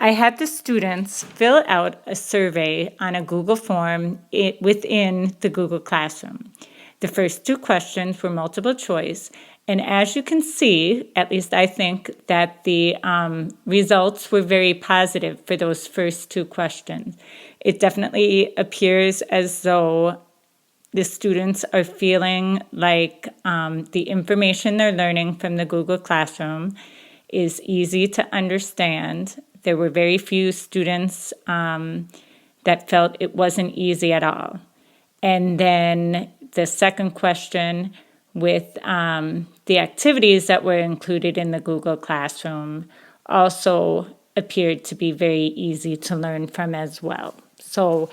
I had the students fill out a survey on a Google form within the Google Classroom. The first two questions were multiple choice, and as you can see, at least I think that the results were very positive for those first two questions. It definitely appears as though the students are feeling like the information they're learning from the Google Classroom is easy to understand. There were very few students that felt it wasn't easy at all. And then the second question with the activities that were included in the Google Classroom also appeared to be very easy to learn from as well. So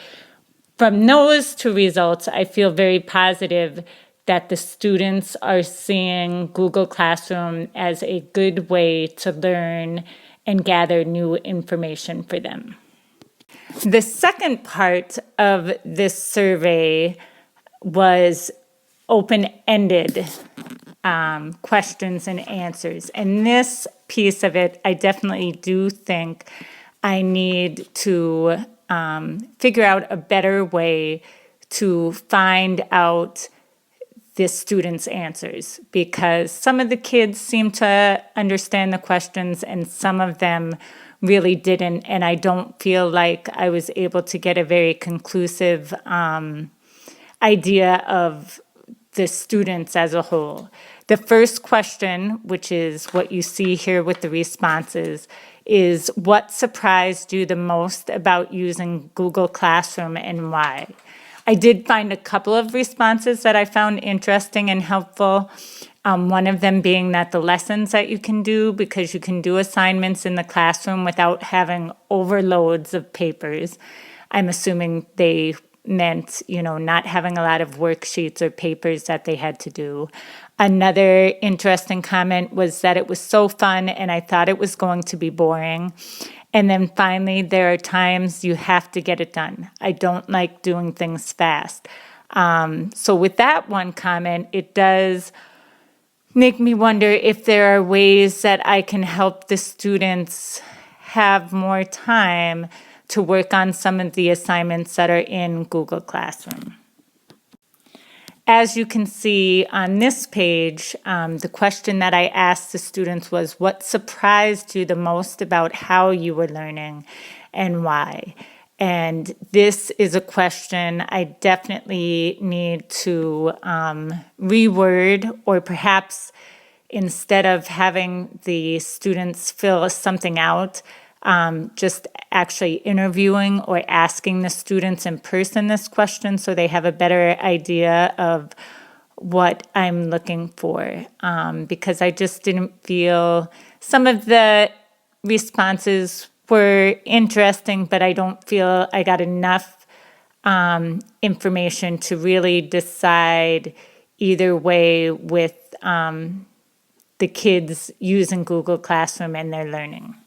from those two results, I feel very positive that the students are seeing Google Classroom as a good way to learn and gather new information for them. The second part of this survey was open-ended questions and answers. And this piece of it, I definitely do think I need to figure out a better way to find out the students' answers, because some of the kids seem to understand the questions and some of them really didn't, and I don't feel like I was able to get a very conclusive idea of the students as a whole. The first question, which is what you see here with the responses, is what surprised you the most about using Google Classroom and why? I did find a couple of responses that I found interesting and helpful. One of them being that the lessons that you can do, because you can do assignments in the classroom without having overloads of papers. I'm assuming they meant, not having a lot of worksheets or papers that they had to do. Another interesting comment was that it was so fun and I thought it was going to be boring. And then finally, there are times you have to get it done. I don't like doing things fast. So with that one comment, it does make me wonder if there are ways that I can help the students have more time to work on some of the assignments that are in Google Classroom. As you can see on this page, the question that I asked the students was, what surprised you the most about how you were learning and why? And this is a question I definitely need to reword, or perhaps instead of having the students fill something out, just actually interviewing or asking the students in person this question so they have a better idea of what I'm looking for. Because I just didn't feel some of the responses were interesting, but I don't feel I got enough information to really decide either way with the kids using Google Classroom and their learning.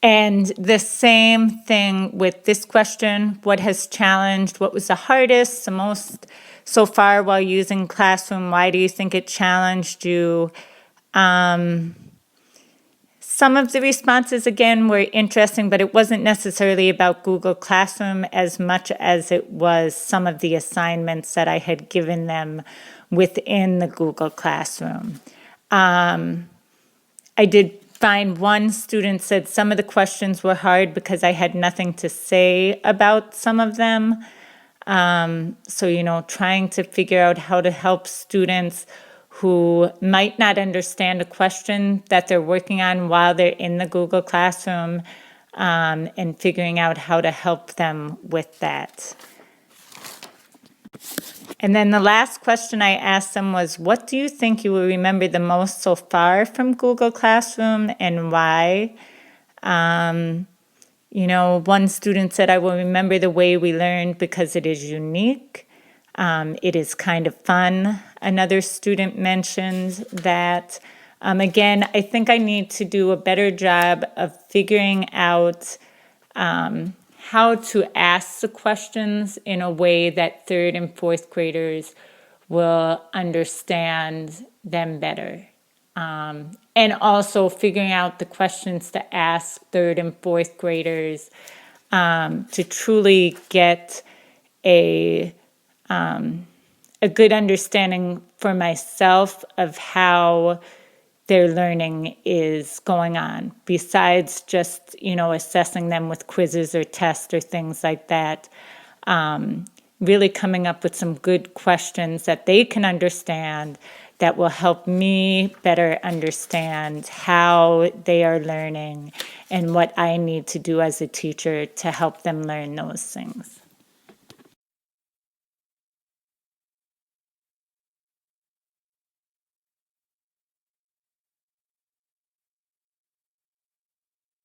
And the same thing with this question, what has challenged, what was the hardest, the most so far while using Classroom? Why do you think it challenged you? Some of the responses, again, were interesting, but it wasn't necessarily about Google Classroom as much as it was some of the assignments that I had given them within the Google Classroom. I did find one student said some of the questions were hard because I had nothing to say about some of them. So, trying to figure out how to help students who might not understand a question that they're working on while they're in the Google Classroom, and figuring out how to help them with that. And then the last question I asked them was, what do you think you will remember the most so far from Google Classroom and why? One student said, I will remember the way we learned because it is unique. It is kind of fun. Another student mentioned that. Again, I think I need to do a better job of figuring out how to ask the questions in a way that third and fourth graders will understand them better. And also figuring out the questions to ask third and fourth graders to truly get a good understanding for myself of how their learning is going on, besides just, assessing them with quizzes or tests or things like that. Really coming up with some good questions that they can understand that will help me better understand how they are learning and what I need to do as a teacher to help them learn those things.